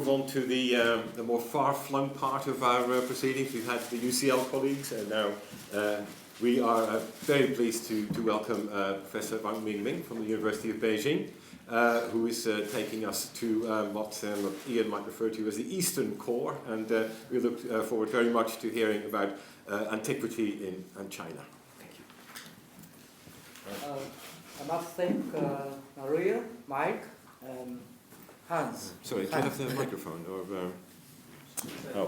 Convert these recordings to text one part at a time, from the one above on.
move on to the more far-flung part of our proceedings. We've had the UCL colleagues, and now we are very pleased to welcome Professor Wang Mingming from the University of Beijing, who is taking us to what Ian might refer to as the Eastern Core, and we look forward very much to hearing about antiquity in China. Thank you. I must thank Maria, Mike, and Hans. Sorry, do you have the microphone? Or,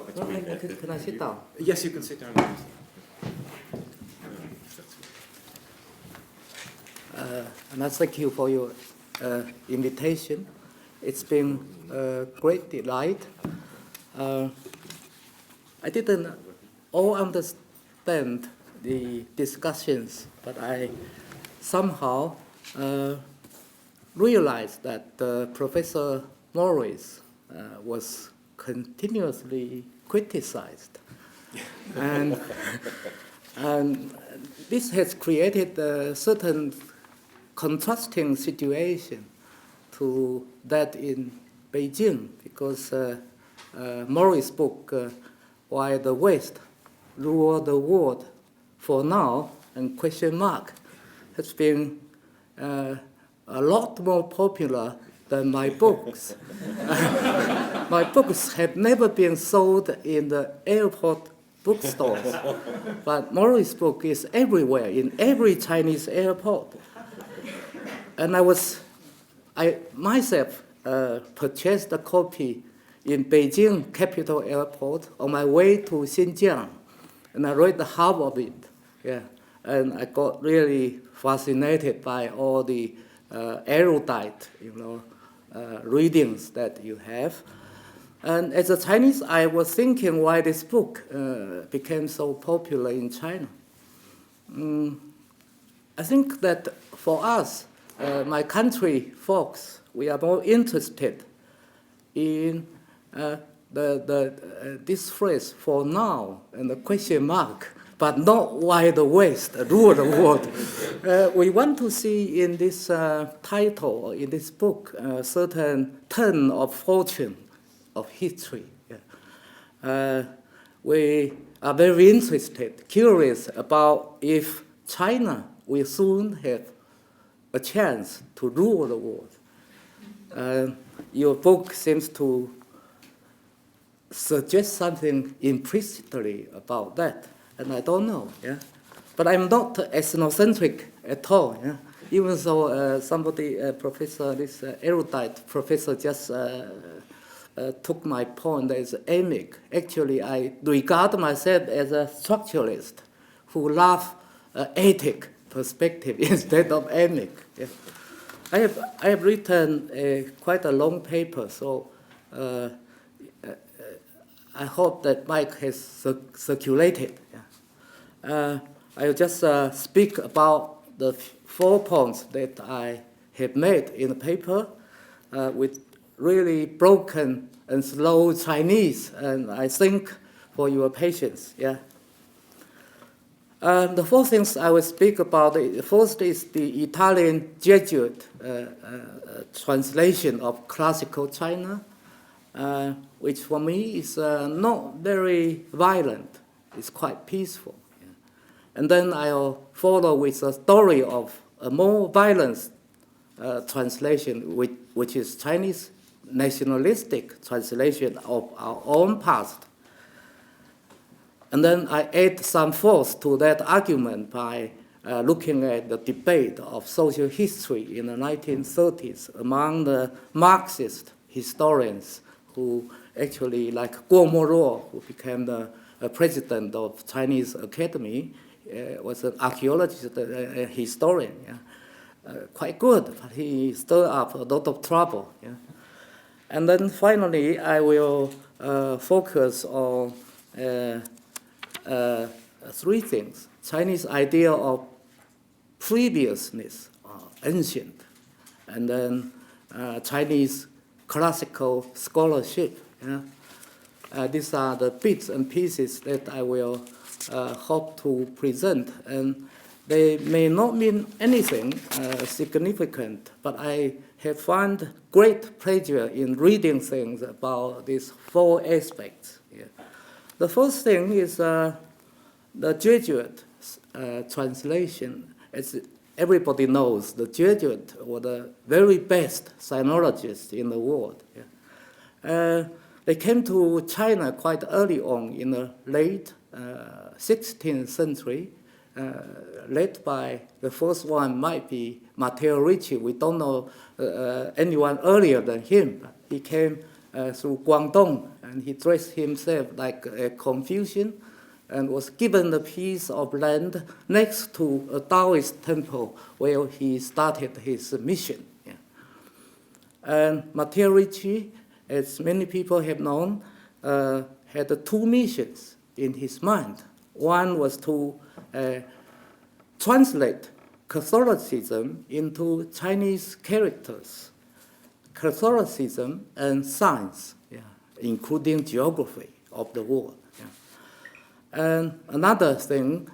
can I sit down? Yes, you can sit down. And I thank you for your invitation. It's been a great delight. I didn't all understand the discussions, but I somehow realized that Professor Morris was continuously criticized. and this has created a certain contrasting situation to that in Beijing, because Morris' book, Why the West Rule the World for Now, and question mark, has been a lot more popular than my books. My books have never been sold in the airport bookstores, but Morris' book is everywhere, in every Chinese airport. And I myself purchased a copy in Beijing Capital Airport on my way to Xinjiang, and I read half of it. Yeah, and I got really fascinated by all the erudite, readings that you have. And as a Chinese, I was thinking why this book became so popular in China. I think that for us, my country folks, we are more interested in this phrase "for now" and the question mark, but not why the West rule the world. We want to see in this title, in this book, a certain turn of fortune of history. Yeah. We are very interested, curious about if China will soon have a chance to rule the world. Your book seems to suggest something implicitly about that, and I don't know. Yeah, but I'm not ethnocentric at all. Yeah? Even though this erudite professor just took my point as amic. Actually, I regard myself as a structuralist who loves ethic perspective instead of amic. Yeah. I have written quite a long paper, so I hope that Mike has circulated. Yeah. I'll just speak about the 4 points that I have made in the paper with really broken and slow Chinese, and I thank for your patience. Yeah. The 4 things I will speak about, first is the Italian Jesuit translation of classical China, which for me is not very violent. It's quite peaceful. Yeah. And then I'll follow with a story of a more violent translation, which is Chinese nationalistic translation of our own past. And then I add some force to that argument by looking at the debate of social history in the 1930s among the Marxist historians who actually, like Guo Moruo, who became the president of Chinese Academy, was an archaeologist, a historian. Yeah. Quite good, but he stirred up a lot of trouble. Yeah. And then finally, I will focus on 3 things. Chinese idea of previousness, ancient, and then Chinese classical scholarship. Yeah? These are the bits and pieces that I will hope to present, and they may not mean anything significant, but I have found great pleasure in reading things about these four aspects. Yeah. The first thing is the Jesuit translation. As everybody knows, the Jesuits were the very best sinologists in the world. Yeah. They came to China quite early on in the late 16th century, led by the first one might be Matteo Ricci. We don't know anyone earlier than him. He came through Guangdong, and he dressed himself like a Confucian and was given a piece of land next to a Taoist temple where he started his mission. Yeah. And Matteo Ricci, as many people have known, had two missions in his mind. One was to translate Catholicism into Chinese characters, Catholicism and science, yeah, including geography of the world. Yeah. And another thing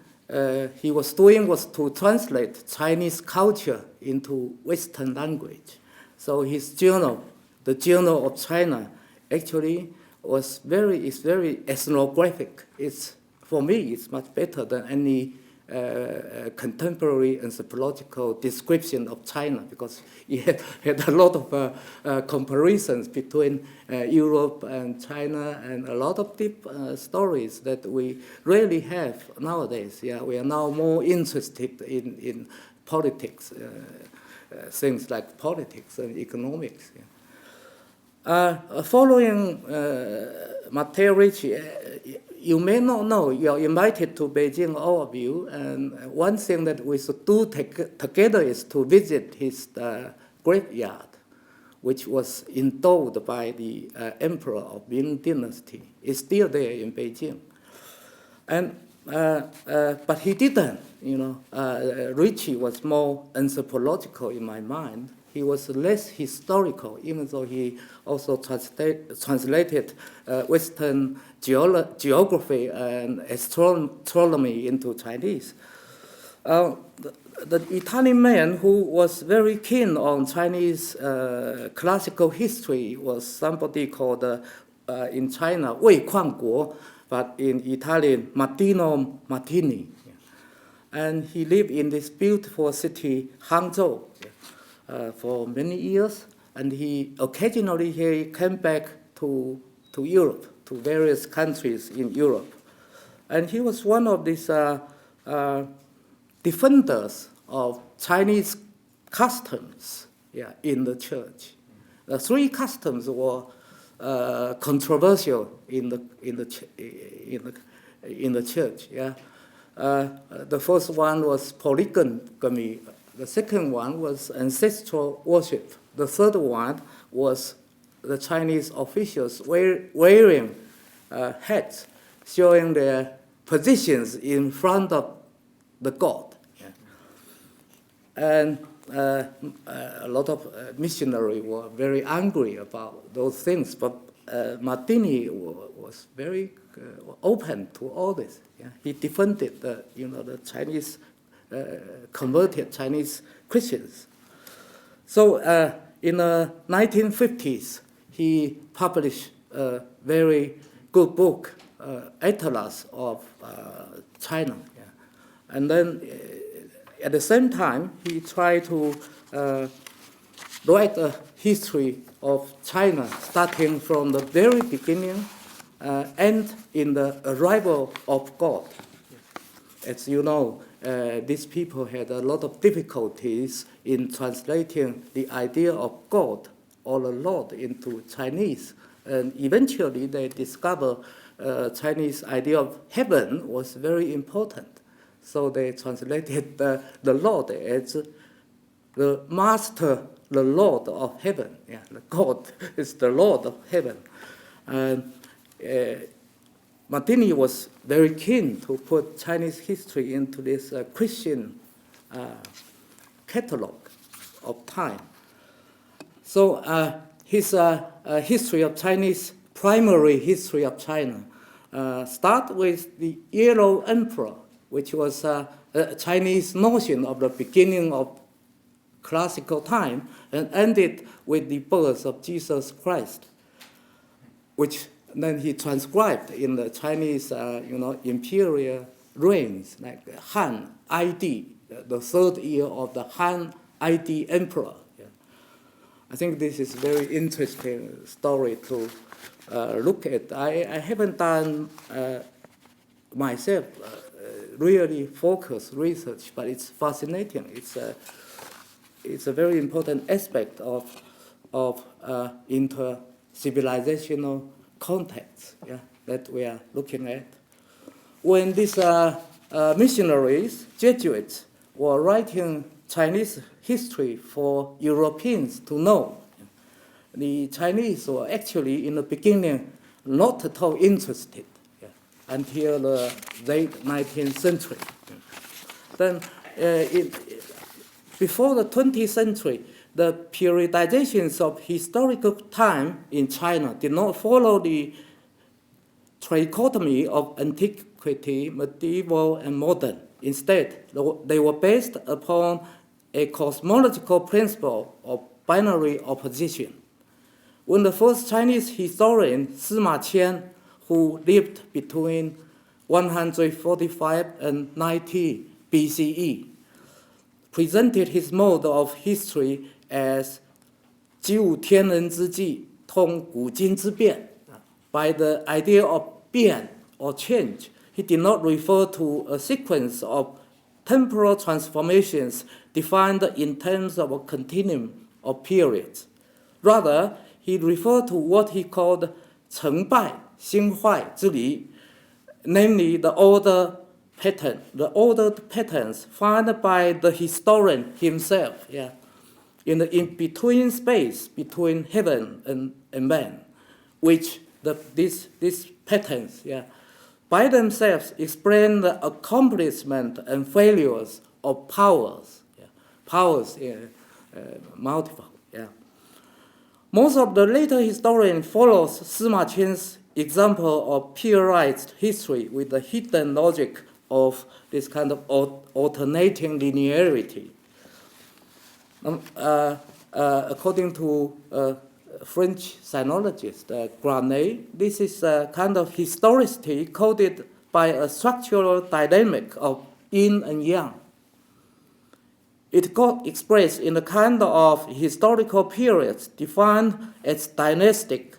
he was doing was to translate Chinese culture into Western language. So his journal, the Journal of China, actually is very ethnographic. For me, it's much better than any contemporary anthropological description of China, because he had a lot of comparisons between Europe and China, and a lot of deep stories that we rarely have nowadays. Yeah, we are now more interested in politics, things like politics and economics. Yeah. Following Matteo Ricci, you may not know, you are invited to Beijing, all of you, and one thing that we should do together is to visit his graveyard, which was endowed by the emperor of Ming dynasty. It's still there in Beijing. And, but he didn't, Ricci was more anthropological in my mind. He was less historical, even though he also translated Western geography and astronomy into Chinese. The Italian man who was very keen on Chinese classical history was somebody called, in China, Wei Kuangguo, but in Italian, Martino Martini. And he lived in this beautiful city, Hangzhou, for many years, and he came back to Europe, to various countries in Europe. And he was one of these defenders of Chinese customs, yeah, in the church. The three customs were controversial in the church. Yeah. The first one was polygamy. The second one was ancestral worship. The third one was the Chinese officials wearing hats showing their positions in front of the god. Yeah. And a lot of missionaries were very angry about those things, but Martini was very open to all this. Yeah. He defended the Chinese converted Chinese Christians. So in the 1950s, he published a very good book, Atlas of China. Yeah. And then at the same time, he tried to write a history of China, starting from the very beginning and in the arrival of God. As you know, these people had a lot of difficulties in translating the idea of God or the Lord into Chinese. And eventually they discovered Chinese idea of heaven was very important. So they translated the Lord as the master, the Lord of heaven. Yeah, the God is the Lord of heaven. And Martini was very keen to put Chinese history into this Christian catalog of time. So his history of Chinese, primary history of China, start with the Yellow Emperor, which was a Chinese notion of the beginning of classical time and ended with the birth of Jesus Christ, which then he transcribed in the Chinese, imperial reigns, like Han ID, the third year of the Han ID emperor. Yeah. I think this is a very interesting story to look at. I haven't done myself really focused research, but it's fascinating. It's a very important aspect of inter-civilizational contacts, yeah, that we are looking at. When these missionaries, Jesuits, were writing Chinese history for Europeans to know, the Chinese were actually in the beginning not at all interested, yeah, until the late 19th century. Then before the 20th century, the periodizations of historical time in China did not follow the trichotomy of antiquity, medieval, and modern. Instead, they were based upon a cosmological principle of binary opposition. When the first Chinese historian, Sima Qian, who lived between 145 and 90 BCE, presented his mode of history as 集物天人之际，通古今之变. By the idea of 变 or change, he did not refer to a sequence of temporal transformations defined in terms of a continuum of periods. Rather, he referred to what he called 成败兴坏之理, namely the ordered patterns found by the historian himself, yeah, in the in-between space between heaven and man, which these patterns, yeah, by themselves explain the accomplishment and failures of powers. Yeah. Powers, multiple. Yeah. Most of the later historians follows Sima Qian's example of periodized history with the hidden logic of this kind of alternating linearity. According to French sinologist Granet, this is a kind of historicity coded by a structural dynamic of yin and yang. It got expressed in a kind of historical periods defined as dynastic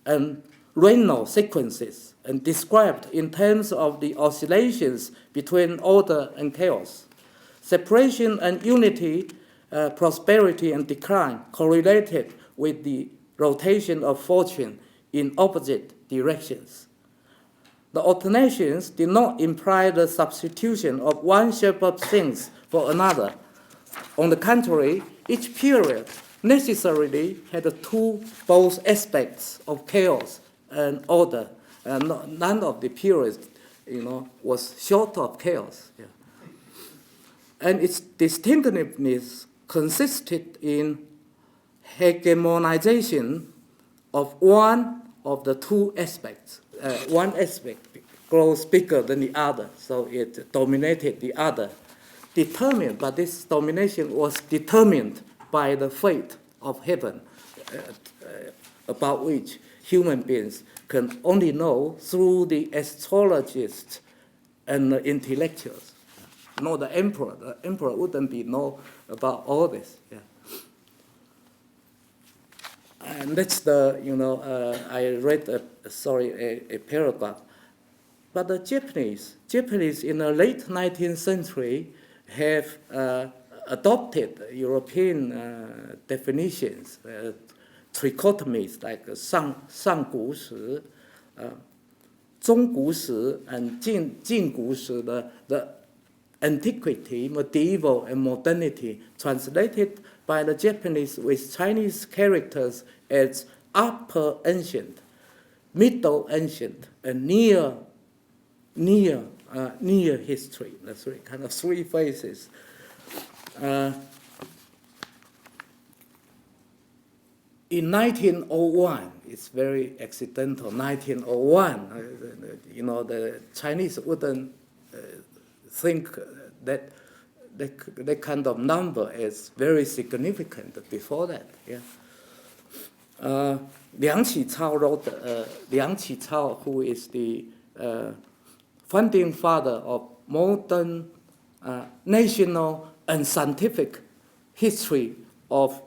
and regnal sequences and described in terms of the oscillations between order and chaos. Separation and unity, prosperity and decline correlated with the rotation of fortune in opposite directions. The alternations did not imply the substitution of one shape of things for another. On the contrary, each period necessarily had both aspects of chaos and order, and none of the periods, was short of chaos. Yeah. And its distinctiveness consisted in hegemonization of one of the two aspects. One aspect grows bigger than the other, so it dominated the other. Determined, but this domination was determined by the fate of heaven, about which human beings can only know through the astrologists and the intellectuals. Not the emperor. The emperor wouldn't know about all this. Yeah. And that's I read a paragraph. But the Japanese in the late 19th century have adopted European definitions, trichotomies like 上古史, 中古史 and 近古史, the Antiquity, medieval, and modernity, translated by the Japanese with Chinese characters as upper ancient, middle ancient, and near history. That's kind of three phases. In 1901, it's very accidental. 1901, the Chinese wouldn't think that that kind of number is very significant before that. Yeah. Liang Qichao wrote, Liang Qichao, who is the founding father of modern national and scientific history of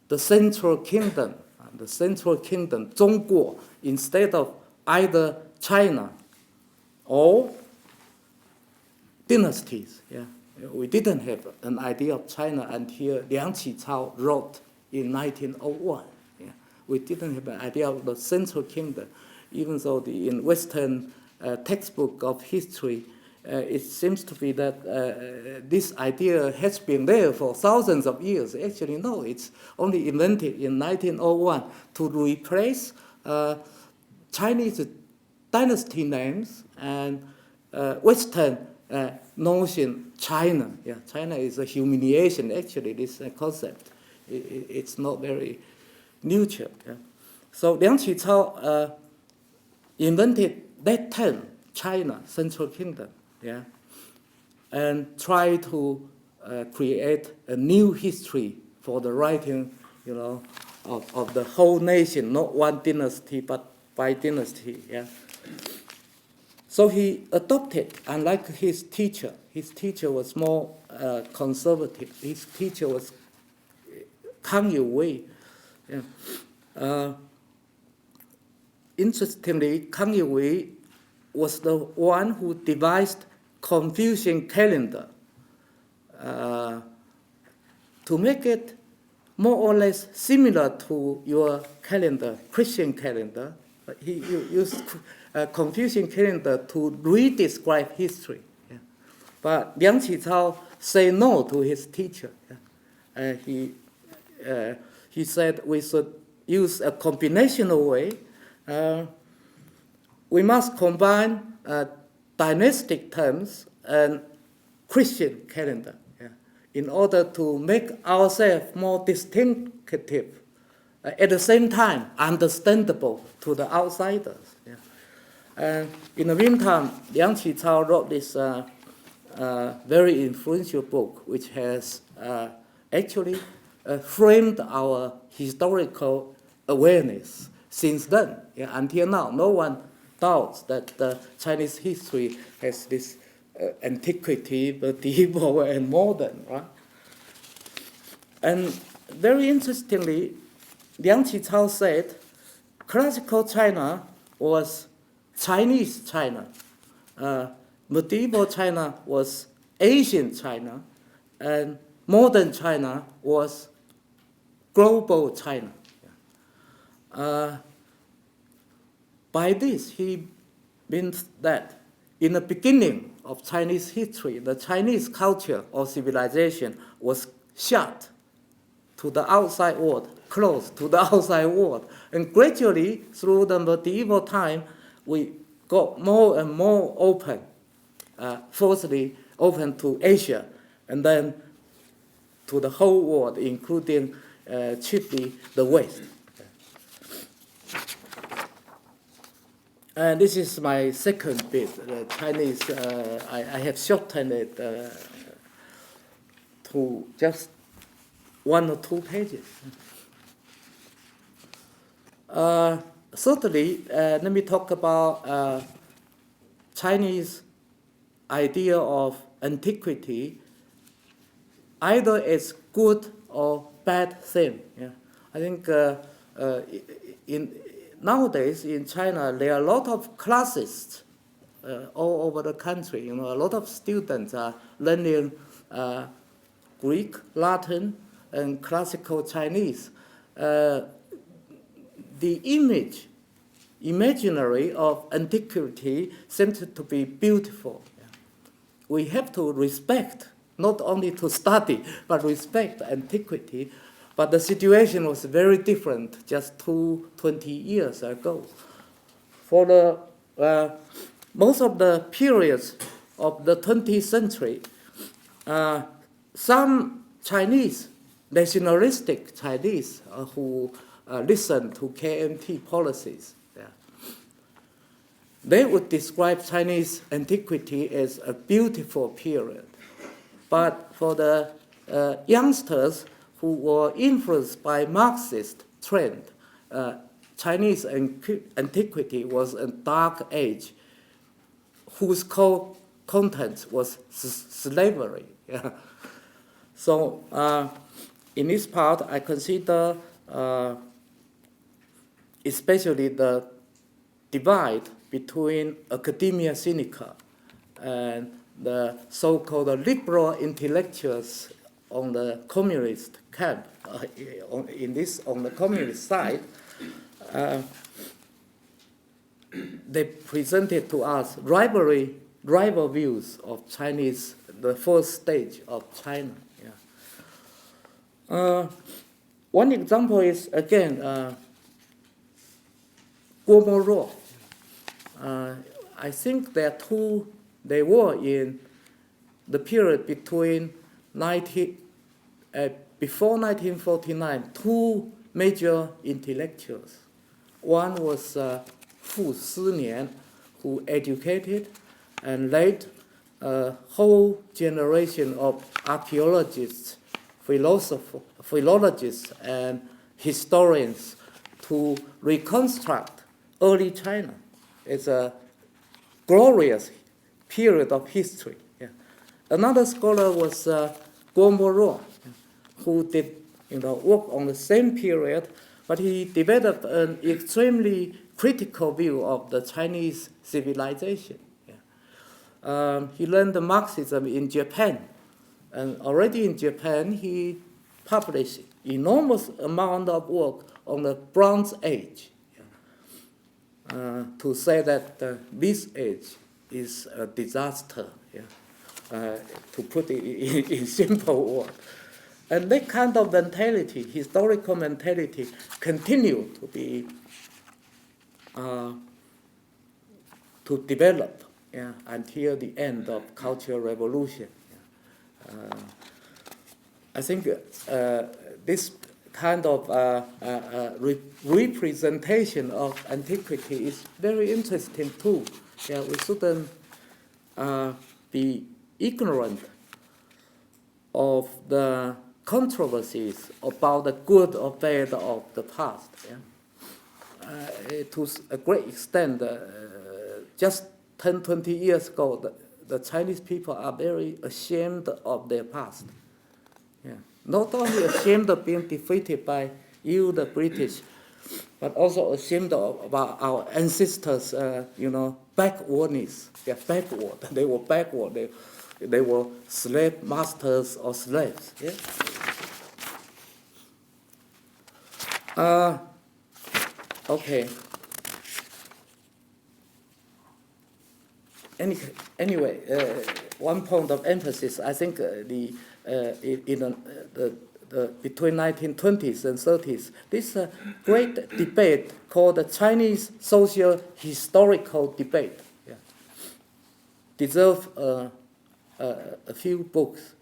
the Central Kingdom, Zhongguo, instead of either China or dynasties. Yeah. We didn't have an idea of China until Liang Qichao wrote in 1901. Yeah. We didn't have an idea of the Central Kingdom, even though in Western textbook of history, it seems to be that this idea has been there for thousands of years. Actually, no, it's only invented in 1901 to replace Chinese dynasty names and Western notion China. Yeah, China is a humiliation. Actually, this concept, it's not very neutral. Yeah. So Liang Qichao invented that term, China, Central Kingdom. Yeah, and try to create a new history for the writing, of the whole nation, not one dynasty, but by dynasty. Yeah. So he adopted, unlike his teacher. His teacher was more conservative. His teacher was Kang Youwei. Yeah. Interestingly, Kang Youwei was the one who devised Confucian calendar to make it more or less similar to your calendar, Christian calendar. He used Confucian calendar to re-describe history. Yeah. But Liang Qichao said no to his teacher. Yeah. He said we should use a combinational way. We must combine dynastic terms and Christian calendar, yeah, in order to make ourselves more distinctive, at the same time understandable to the outsiders. Yeah. And in the meantime, Liang Qichao wrote this very influential book, which has actually framed our historical awareness since then. Yeah, until now, no one doubts that Chinese history has this antiquity, medieval, and modern, right? And very interestingly, Liang Qichao said classical China was Chinese China. Medieval China was Asian China, and modern China was global China. By this, he means that in the beginning of Chinese history, the Chinese culture or civilization was shut to the outside world, closed to the outside world. And gradually, through the medieval time, we got more and more open. Firstly, open to Asia, and then to the whole world, including chiefly the West. And this is my second bit, the Chinese. I have shortened it to just 1 or 2 pages. Certainly, let me talk about Chinese idea of antiquity, either as good or bad thing. Yeah. I think nowadays in China, there are a lot of classes all over the country. A lot of students are learning Greek, Latin, and classical Chinese. The imaginary of antiquity seems to be beautiful. We have to respect, not only to study, but respect antiquity. But the situation was very different just 20 years ago. For the most of the periods of the 20th century, some Chinese, nationalistic Chinese who listened to KMT policies, they would describe Chinese antiquity as a beautiful period. But for the youngsters who were influenced by Marxist trend, Chinese antiquity was a dark age whose core content was slavery. Yeah. So in this part, I consider especially the divide between academia sinica and the so-called liberal intellectuals on the communist camp, on the communist side. They presented to us rival views of Chinese, the first stage of China. Yeah. One example is, again, Guo Mo. I think they were in the period between before 1949, two major intellectuals. One was Fu Sinian, who educated and led a whole generation of archaeologists, philologists, and historians to reconstruct early China. It's a glorious period of history. Yeah. Another scholar was Guo Mo, who did work on the same period, but he developed an extremely critical view of the Chinese civilization. Yeah. He learned Marxism in Japan, and already in Japan he published enormous amount of work on the Bronze Age. To say that this age is a disaster, yeah. To put it in simple words. And that kind of mentality, historical mentality, continued to be to develop, yeah, until the end of Cultural Revolution. Yeah. I think this kind of representation of antiquity is very interesting too. Yeah, we shouldn't be ignorant of the controversies about the good or bad of the past. Yeah? To a great extent, just 10, 20 years ago, the Chinese people are very ashamed of their past. Yeah. Not only ashamed of being defeated by you, the British, but also ashamed about our ancestors, backwardness. They're backward. They were backward. They were slave masters or slaves. Yeah? Okay. Anyway, one point of emphasis, I think between 1920s and 30s, this great debate called the Chinese social historical debate, yeah, deserve a few books.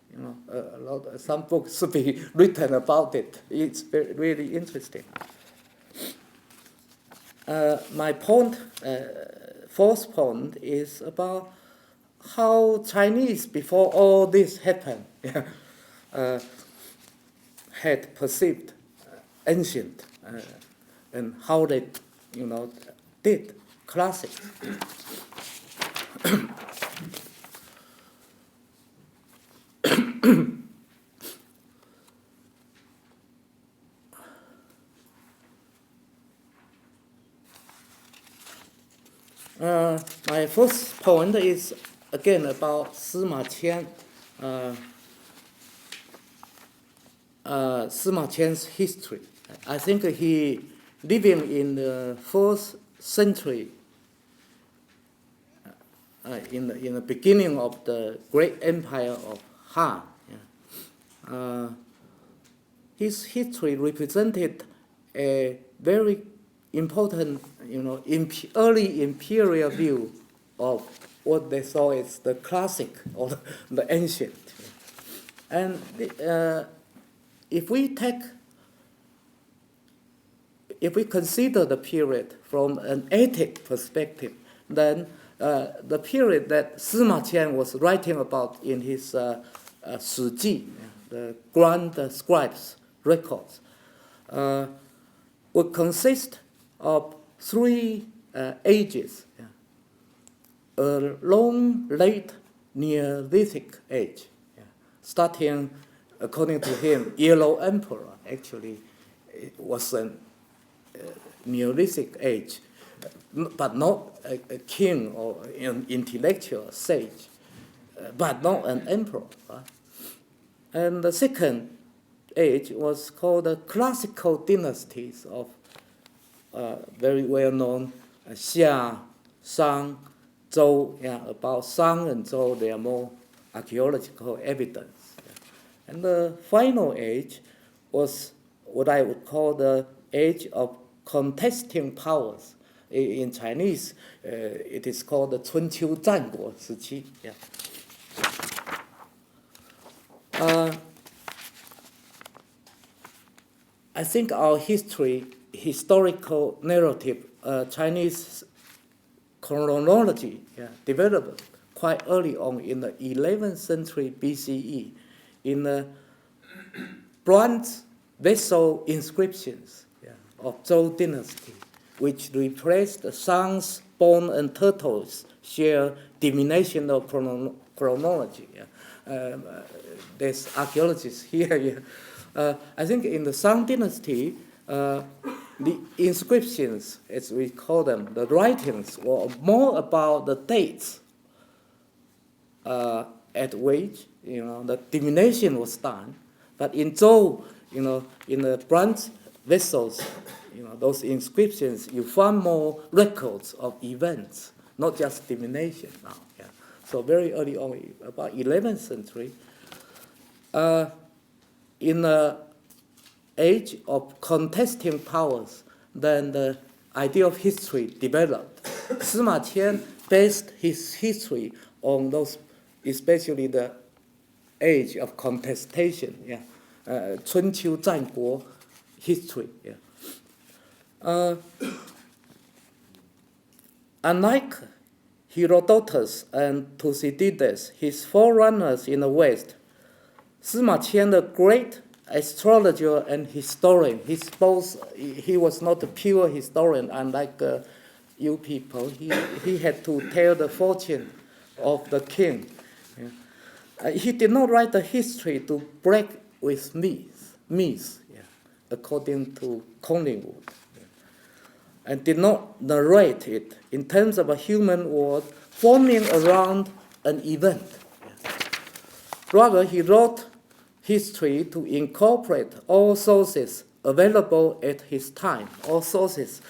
Some books should be written about it. It's really interesting. My point, fourth point, is about how Chinese, before all this happened, had perceived ancient and how they, did classics. My first point is again about Sima Qian. Sima Qian's history. I think he living in the 4th century, in the beginning of the great empire of Han. Yeah. His history represented a very important, early imperial view of what they saw as the classic or the ancient. And if we consider the period from an ethic perspective, then the period that Sima Qian was writing about in his 史记, the grand scribes' records, would consist of three ages. A long, late Neolithic age, starting, according to him, Yellow Emperor. Actually, it was a Neolithic age, but not a king or an intellectual sage, but not an emperor. And the second age was called the classical dynasties of very well-known Xia, Shang, Zhou. About Shang and Zhou, there are more archaeological evidence. And the final age was what I would call the age of contesting powers. In Chinese, it is called the 春秋战国时期. I think our historical narrative, Chinese chronology, developed quite early on in the 11th century BCE in the bronze vessel inscriptions of Zhou dynasty, which replaced the Shang's bone and turtles share divination of chronology. There's archaeologists here. I think in the Shang dynasty, the inscriptions, as we call them, the writings, were more about the dates at which the divination was done. But in Zhou, in the bronze vessels, those inscriptions, you find more records of events, not just divination now. So very early on, about 11th century, in the age of contesting powers, then the idea of history developed. Sima Qian based his history on those, especially the age of contestation, 春秋战国 history. Unlike Herodotus and Thucydides, his forerunners in the West, Sima Qian, the great astrologer and historian, he was not a pure historian, unlike you people. He had to tell the fortune of the king. He did not write the history to break with myths, according to Collingwood, and did not narrate it in terms of a human world forming around an event. Rather, he wrote history to incorporate all sources available at his time, all sources,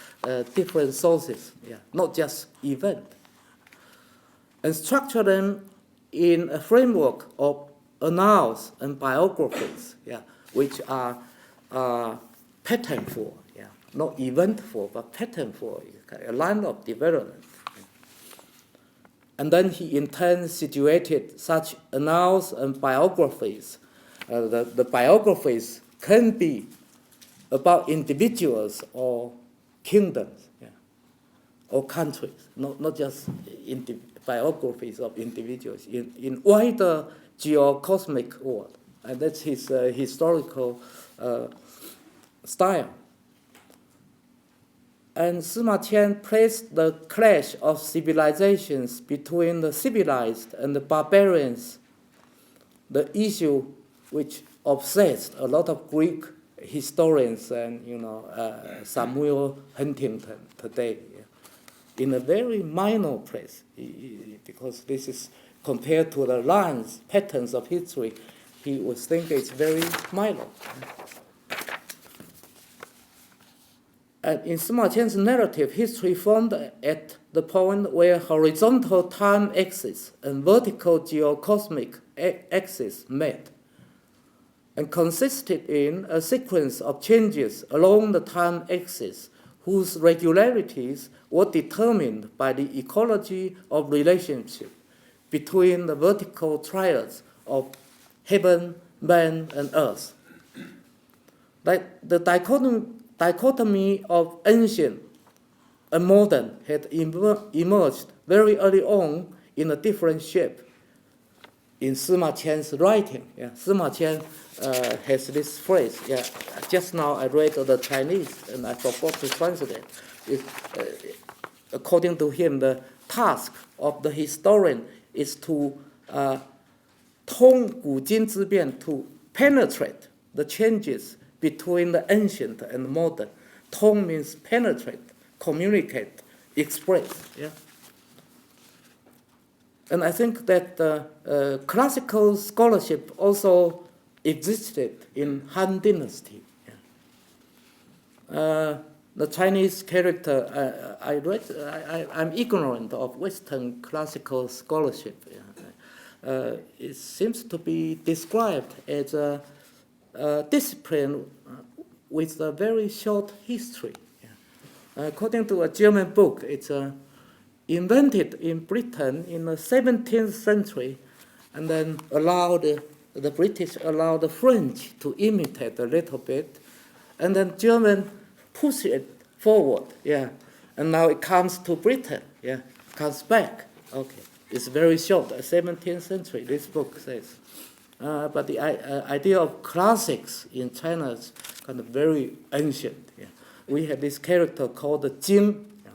different sources, not just event, and structure them in a framework of annals and biographies, which are patternful, not eventful, but patternful, a line of development. And then he in turn situated such annals and biographies. The biographies can be about individuals or kingdoms, or countries, not just biographies of individuals in wider geocosmic world. And that's his historical style. And Sima Qian placed the clash of civilizations between the civilized and the barbarians, the issue which obsessed a lot of Greek historians and Samuel Huntington today, in a very minor place, because this is compared to the lines, patterns of history, he would think it's very minor. And in Sima Qian's narrative, history formed at the point where horizontal time axis and vertical geocosmic axis met, and consisted in a sequence of changes along the time axis whose regularities were determined by the ecology of relationship between the vertical triads of heaven, man, and earth. Like the dichotomy of ancient and modern had emerged very early on in a different shape. in Sima Qian's writing. Yeah, Sima Qian has this phrase. Yeah, just now I read the Chinese and I forgot to translate. According to him, the task of the historian is to 通古今之变, to penetrate the changes between the ancient and modern. 通 means penetrate, communicate, express. Yeah. And I think that classical scholarship also existed in Han Dynasty. Yeah. The Chinese character, I'm ignorant of Western classical scholarship. Yeah. It seems to be described as a discipline with a very short history. Yeah. According to a German book, it's invented in Britain in the 17th century, and then the British allowed the French to imitate a little bit, and then German push it forward, yeah, and now it comes to Britain, yeah, comes back. Okay, it's very short, 17th century. This book says, but the idea of classics in China is kind of very ancient. Yeah. We have this character called the Jing. Yeah.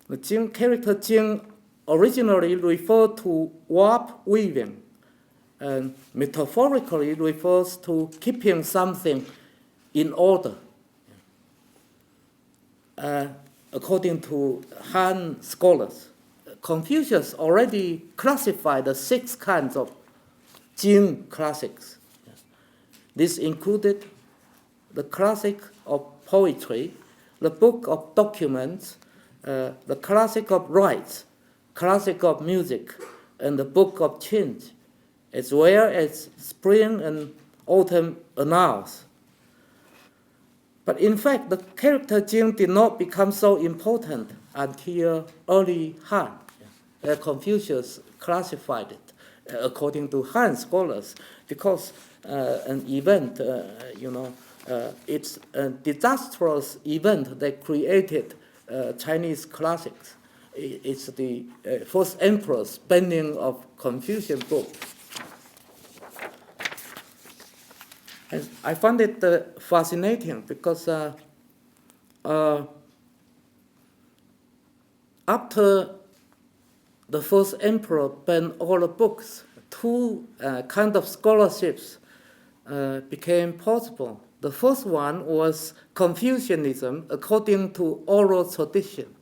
The Jing character Jing originally referred to warp weaving, and metaphorically refers to keeping something in order. According to Han scholars, Confucius already classified the 6 kinds of Jing classics. This included the classic of poetry, the book of documents, the classic of rites, classic of music, and the book of change, as well as spring and autumn annals. But in fact, the character Jing did not become so important until early Han. Confucius classified it according to Han scholars because an event, it's a disastrous event that created Chinese classics. It's the first emperor's banning of Confucian books. And I find it fascinating because after the first emperor banned all the books, 2 kinds of scholarships became possible. The first one was Confucianism according to oral tradition.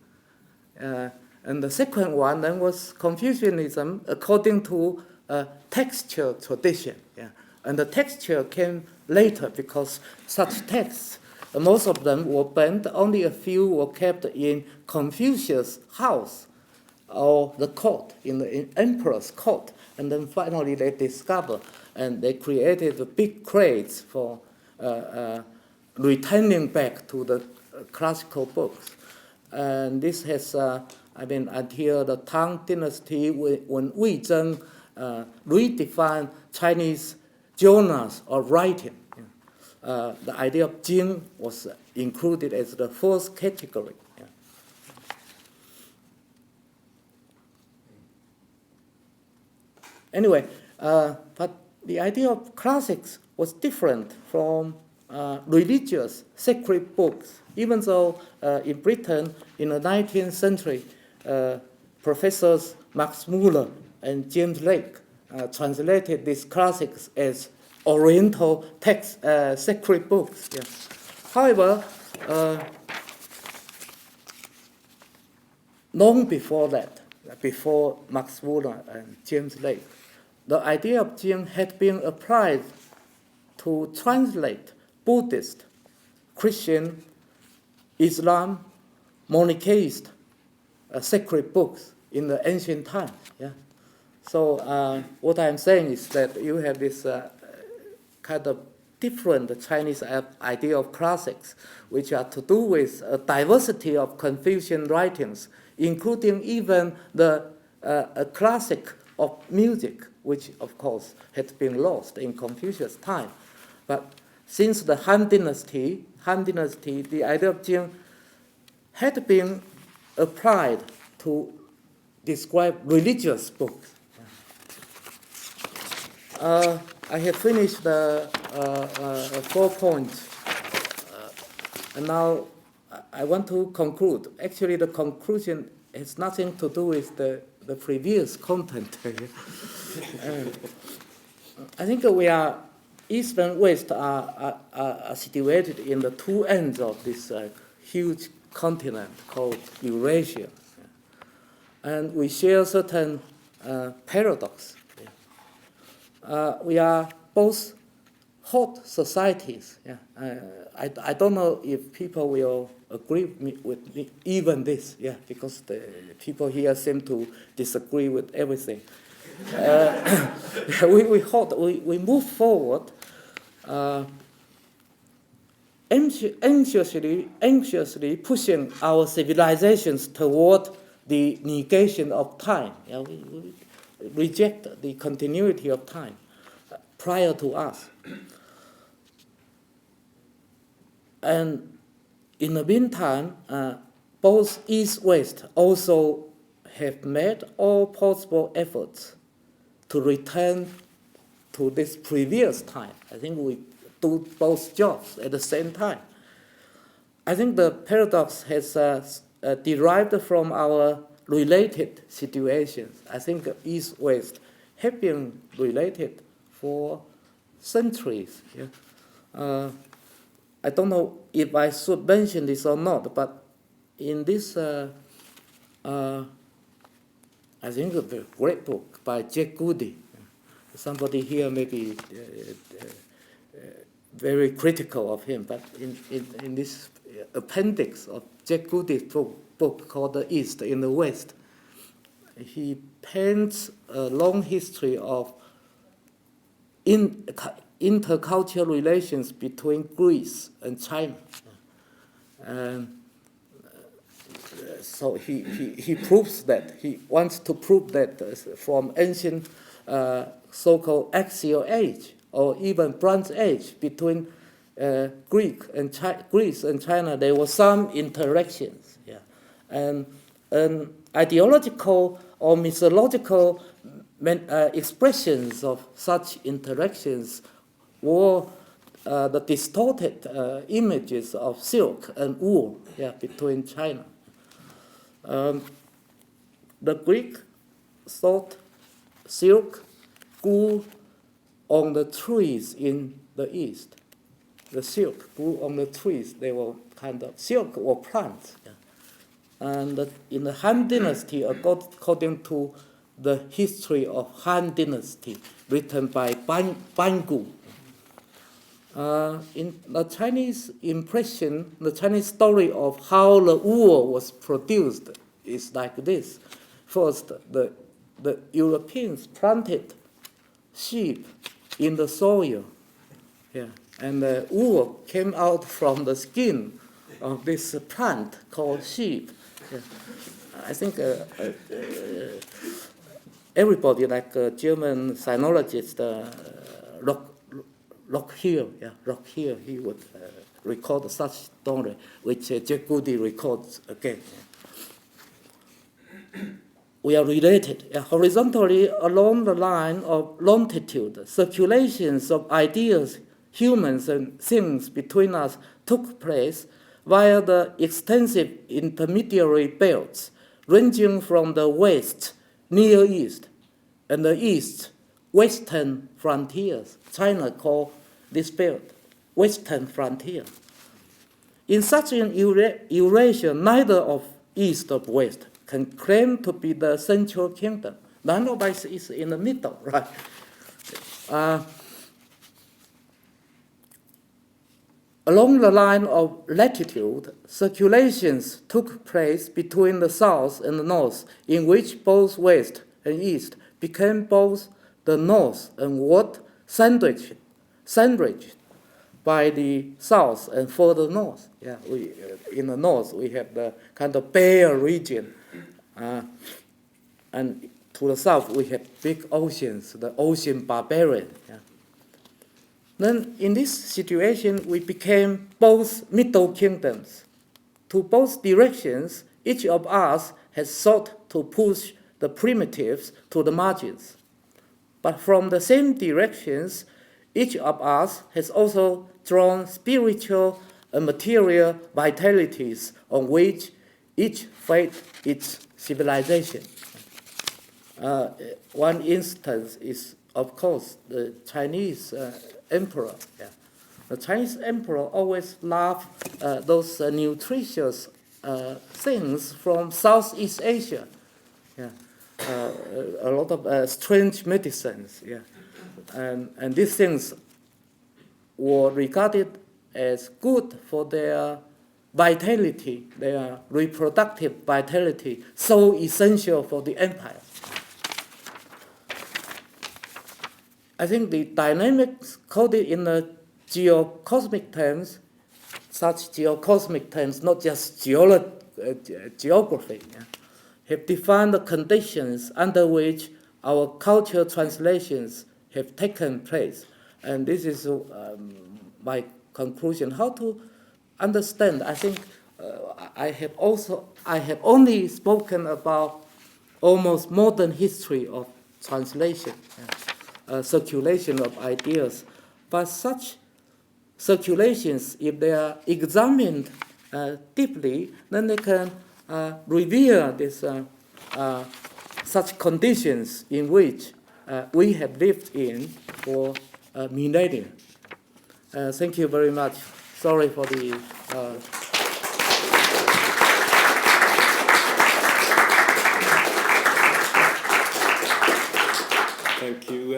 And the second one then was Confucianism according to textual tradition. Yeah. And the texture came later because such texts, most of them were banned, only a few were kept in Confucius' house or the court, in the emperor's court. And then finally they discovered and they created the big crates for returning back to the classical books. And this has, until the Tang Dynasty, when Wei Zheng redefined Chinese genres of writing, the idea of Jing was included as the first category. Yeah. Anyway, but the idea of classics was different from religious sacred books, even though in Britain in the 19th century, professors Max Muller and James Lake translated these classics as Oriental text, sacred books. Yeah. However, long before that, before Max Muller and James Lake, the idea of Jing had been applied to translate Buddhist, Christian, Islam, Monotheist sacred books in the ancient times. Yeah. So what I'm saying is that you have this kind of different Chinese idea of classics, which are to do with a diversity of Confucian writings, including even the classic of music, which of course had been lost in Confucius' time. But since the Han Dynasty, the idea of Jing had been applied to describe religious books. I have finished the 4 points, and now I want to conclude. Actually, the conclusion has nothing to do with the previous content. I think we are, East and West are situated in the two ends of this huge continent called Eurasia. And we share certain paradox. We are both hot societies. Yeah. I don't know if people will agree with me, even this, yeah, because the people here seem to disagree with everything. We move forward anxiously pushing our civilizations toward the negation of time. Yeah, we reject the continuity of time prior to us. And in the meantime, both East-West also have made all possible efforts to return to this previous time. I think we do both jobs at the same time. I think the paradox has derived from our related situations. I think East-West have been related for centuries. Yeah. I don't know if I should mention this or not, but in this, I think a great book by Jack Goody. Somebody here may be very critical of him, but in this appendix of Jack Goody's book called The East in the West, he paints a long history of intercultural relations between Greece and China. And so he proves that, he wants to prove that from ancient so-called axial age or even Bronze Age between Greece and China, there were some interactions. Yeah. And ideological or mythological expressions of such interactions were the distorted images of silk and wool, yeah, between China. The Greek thought silk grew on the trees in the East. The silk grew on the trees. They were kind of silk or plants. Yeah. And in the Han Dynasty, according to the history of Han Dynasty, written by Bangu, in the Chinese impression, the Chinese story of how the wool was produced is like this. First, the Europeans planted sheep in the soil, yeah, and the wool came out from the skin of this plant called sheep. Yeah. I think everybody, like German sinologist Lockhill, he would record such story, which Jack Goody records again. We are related horizontally along the line of longitude. Circulations of ideas, humans, and things between us took place via the extensive intermediary belts ranging from the West, Near East, and the East, Western frontiers. China called this belt Western frontier. In such an Eurasia, neither of East or West can claim to be the central kingdom. None of us is in the middle, right? Along the line of latitude, circulations took place between the south and the north, in which both west and east became both the north and what sandwiched by the south and further north. Yeah, in the north we have the kind of bare region, and to the south we have big oceans, the ocean barbarian. Yeah. Then in this situation we became both middle kingdoms. To both directions, each of us has sought to push the primitives to the margins. But from the same directions, each of us has also drawn spiritual and material vitalities on which each faith its civilization. One instance is, of course, the Chinese emperor. Yeah. The Chinese emperor always loved those nutritious things from Southeast Asia. Yeah. A lot of strange medicines. Yeah. And these things were regarded as good for their vitality, their reproductive vitality, so essential for the empire. I think the dynamics coded in the geocosmic terms, such geocosmic terms, not just geography, yeah, have defined the conditions under which our cultural translations have taken place. And this is my conclusion. How to understand? I think I have only spoken about almost modern history of translation, circulation of ideas. But such circulations, if they are examined deeply, then they can reveal this, such conditions in which we have lived in for millennia. Thank you very much. Sorry for the...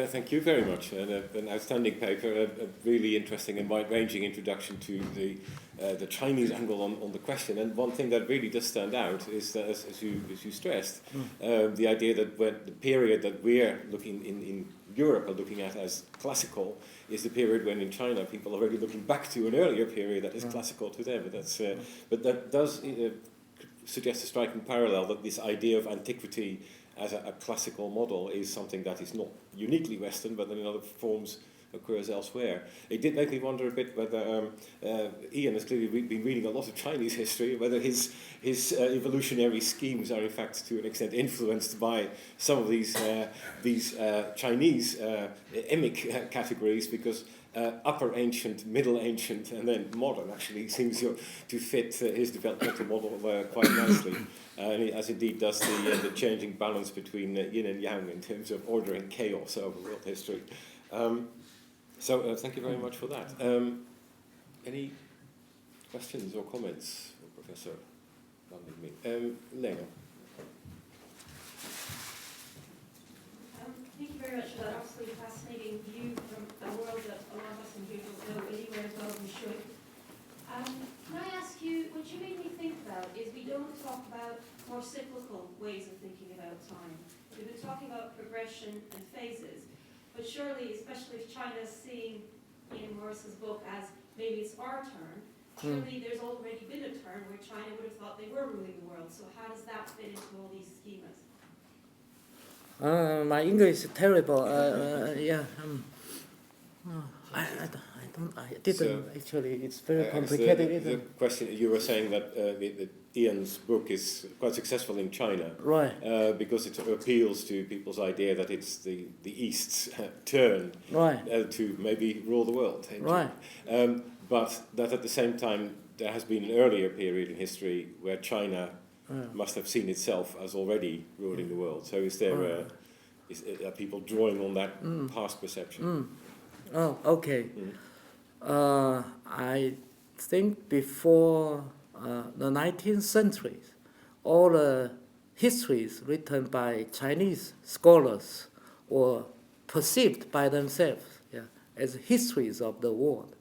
Thank you very much. An outstanding paper, a really interesting and wide-ranging introduction to the Chinese angle on the question. And one thing that really does stand out is that, as you stressed, the idea that when the period that we're looking in Europe are looking at as classical is the period when in China people are already looking back to an earlier period that is classical to them. But that does suggest a striking parallel, that this idea of antiquity as a classical model is something that is not uniquely Western, but in other forms occurs elsewhere. It did make me wonder a bit whether Ian has clearly been reading a lot of Chinese history, whether his evolutionary schemes are in fact to an extent influenced by some of these Chinese emic categories, because upper ancient, middle ancient, and then modern actually seems to fit his developmental model quite nicely. As indeed does the changing balance between yin and yang in terms of order and chaos over world history. So thank you very much for that. Any questions or comments for Professor Wang? Lena. Thank you very much for that absolutely fascinating view from a world that a lot of us in here don't know anywhere as well as we should. Can I ask you, what you made me think about is we don't talk about more cyclical ways of thinking about time. We've been talking about progression and phases, but surely, especially if China's seeing Ian Morris's book as maybe it's our turn, surely there's already been a turn where China would have thought they were ruling the world. So how does that fit into all these schemas? My English is terrible. I didn't actually. It's very complicated. The question, you were saying that Ian's book is quite successful in China, right? Because it appeals to people's idea that it's the East's turn, right, to maybe rule the world, right? But that at the same time there has been an earlier period in history where China must have seen itself as already ruling the world. So is there are people drawing on that past perception? Oh, okay. I think before the 19th century, all the histories written by Chinese scholars were perceived by themselves as histories of the world.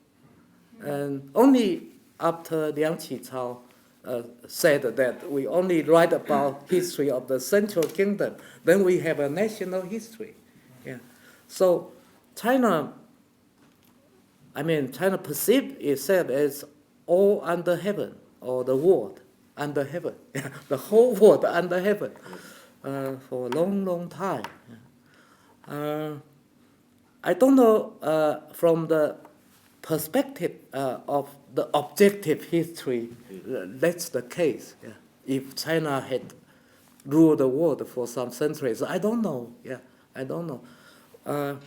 And only after Liang Qichao said that we only write about history of the Central Kingdom, then we have a national history. Yeah. So China perceived itself as all under heaven, or the world under heaven, the whole world under heaven, for a long, long time. I don't know from the perspective of the objective history, that's the case. Yeah. If China had ruled the world for some centuries, I don't know. Yeah, I don't know. I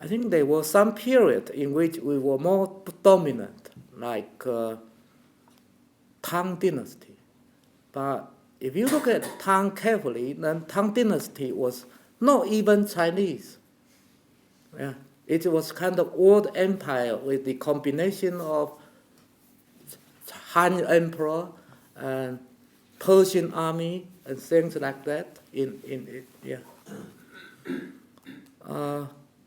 think there was some period in which we were more dominant, like Tang Dynasty. But if you look at Tang carefully, then Tang Dynasty was not even Chinese. Yeah. It was kind of old empire with the combination of Han Emperor and Persian army and things like that.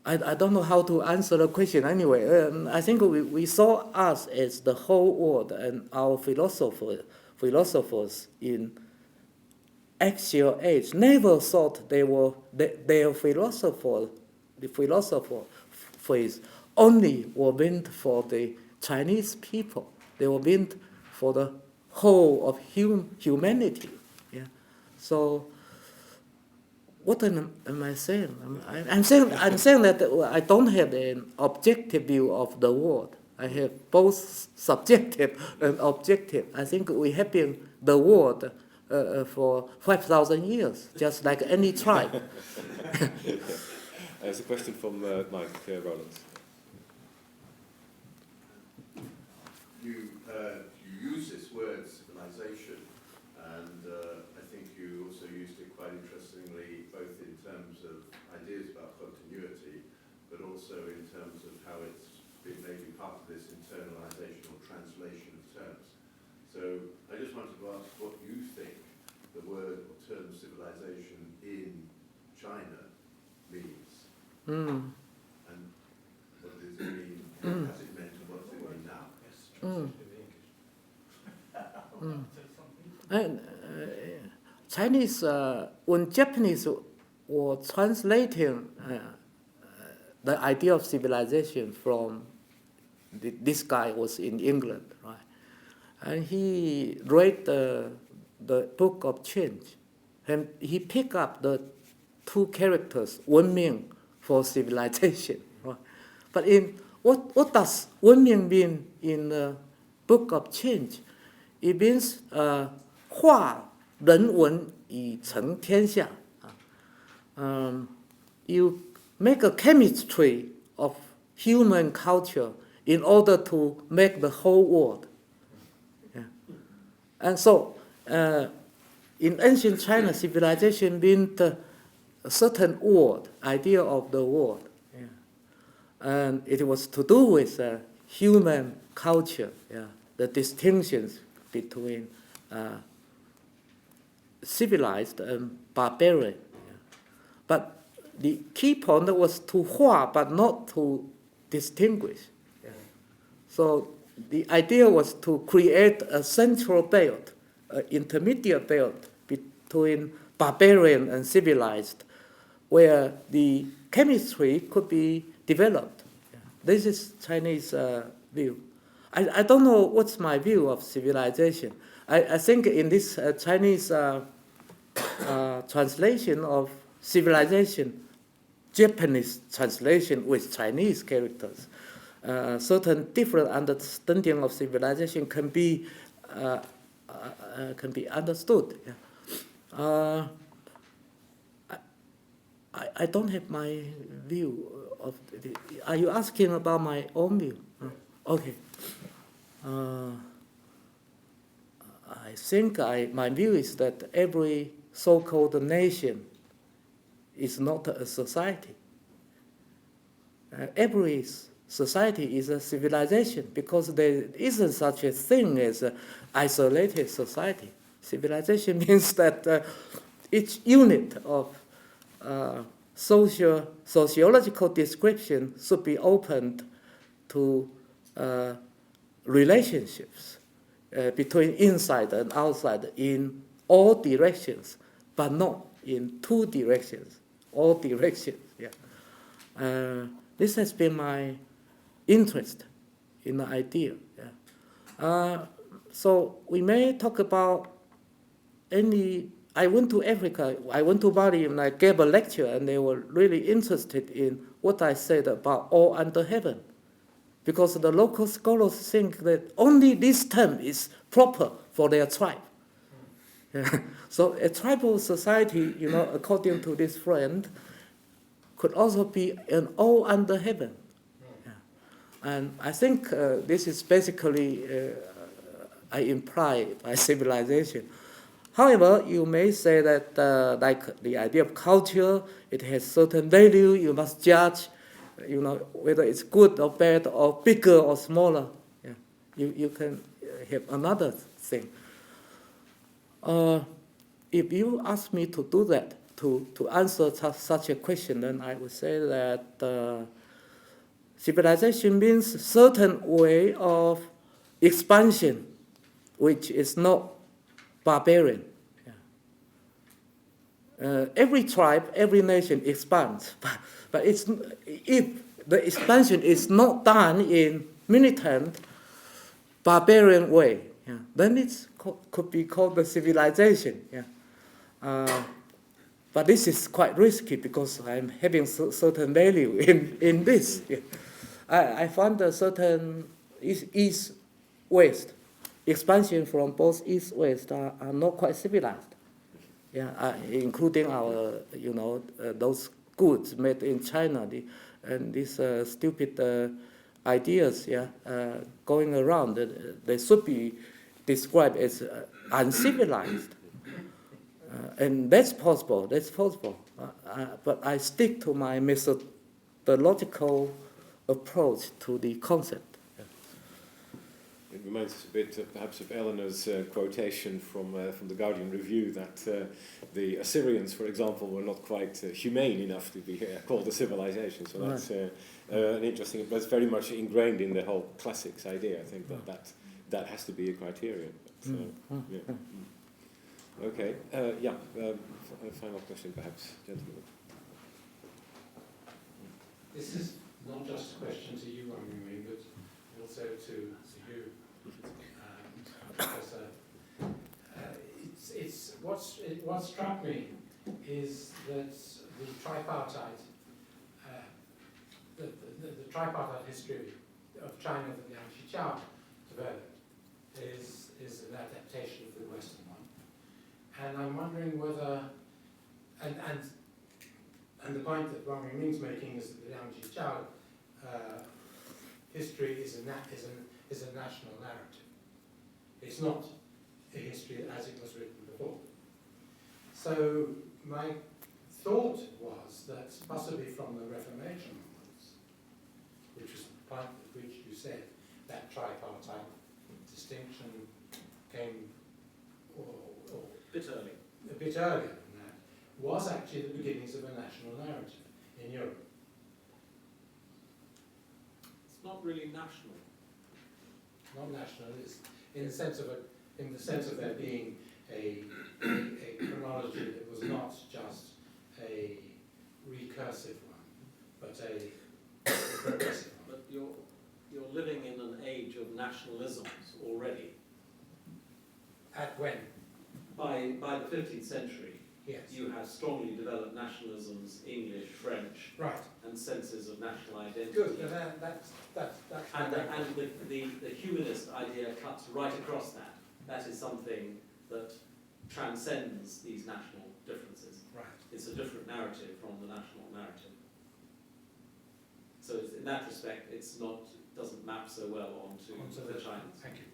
I don't know how to answer the question anyway. I think we saw us as the whole world, and our philosophers in actual age never thought their philosophies only were meant for the Chinese people. They were meant for the whole of humanity. Yeah. So, what am I saying? I'm saying that I don't have an objective view of the world. I have both subjective and objective. I think we have been the world for 5,000 years, just like any tribe. There's a question from Mike Rowlands. You use this word civilization, and I think you also used it quite interestingly, both in terms of ideas about continuity, but also in terms of how it's been maybe part of this internalization or translation of terms. So I just wanted to ask what you think the word or term civilization in China means. And what does it mean, has it meant, and what does it mean now? And Chinese, when Japanese were translating the idea of civilization from, this guy was in England, right? And he read the Book of Change, and he picked up the two characters, Wenming, for civilization. Right? But what does Wenming mean in the Book of Change? It means 化人文以成天下. You make a chemistry of human culture in order to make the whole world. Yeah. And so, in ancient China, civilization meant a certain world, idea of the world. Yeah. And it was to do with human culture, yeah, the distinctions between civilized and barbarian. Yeah. But the key point was to 化, but not to distinguish. Yeah. So the idea was to create a central belt, an intermediate belt between barbarian and civilized, where the chemistry could be developed. Yeah. This is Chinese view. I don't know what's my view of civilization. I think in this Chinese translation of civilization, Japanese translation with Chinese characters, certain different understanding of civilization can be understood. Yeah. I don't have my view of the, are you asking about my own view? Okay. I think my view is that every so-called nation is not a society. Every society is a civilization because there isn't such a thing as an isolated society. Civilization means that each unit of sociological description should be opened to relationships between inside and outside in all directions, but not in two directions, all directions. Yeah. This has been my interest in the idea. Yeah. So we may talk about any. I went to Africa, I went to Bali and I gave a lecture, and they were really interested in what I said about all under heaven. Because the local scholars think that only this term is proper for their tribe. Yeah. So a tribal society, according to this friend, could also be an all under heaven. Yeah. And I think this is basically, I imply by civilization. However, you may say that like the idea of culture, it has certain value, you must judge, whether it's good or bad or bigger or smaller. Yeah. You can have another thing. If you ask me to do that, to answer such a question, then I would say that civilization means a certain way of expansion, which is not barbarian. Yeah. Every tribe, every nation expands, but if the expansion is not done in militant, barbarian way, yeah, then it could be called the civilization. Yeah. But this is quite risky because I'm having certain value in this. Yeah. I found a certain east-west expansion from both east-west are not quite civilized. Yeah, including our, those goods made in China, and these stupid ideas, yeah, going around. They should be described as uncivilized. And that's possible, but I stick to my methodological approach to the concept. Yeah. It reminds us a bit, perhaps, of Eleanor's quotation from the Guardian Review that the Assyrians, for example, were not quite humane enough to be called a civilization. So that's an interesting, but it's very much ingrained in the whole classics idea. I think that has to be a criterion. But, yeah. Okay, final question perhaps, gentlemen. This is not just a question to you, Mingming, but also to you, Professor. What struck me is that the tripartite, the tripartite history of China that Liang Qichao developed is an adaptation of the Western one. And I'm wondering whether, and the point that Wang Mingming's making is that the Liang Qichao history is a national narrative. It's not a history as it was written before. So my thought was that possibly from the Reformation onwards, which was the point at which you said that tripartite distinction came a bit earlier than that, was actually the beginnings of a national narrative in Europe. It's not really national. Not national, it's in the sense of there being a chronology that was not just a recursive one, but a progressive one. But you're living in an age of nationalisms already. At when? By the 15th century, yes, you have strongly developed nationalisms, English, French, right, and senses of national identity. good. That's and the humanist idea cuts right across that. That is something that transcends these national differences. right. It's a different narrative from the national narrative. So in that respect, doesn't map so well onto the Chinese. Thank you.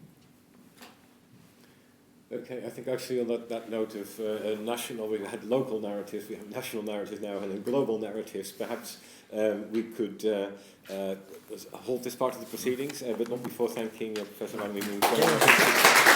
Okay, I think actually on that note of national, we had local narratives, we have national narratives now, and then global narratives. Perhaps we could hold this part of the proceedings, but not before thanking Professor Wang Mingming.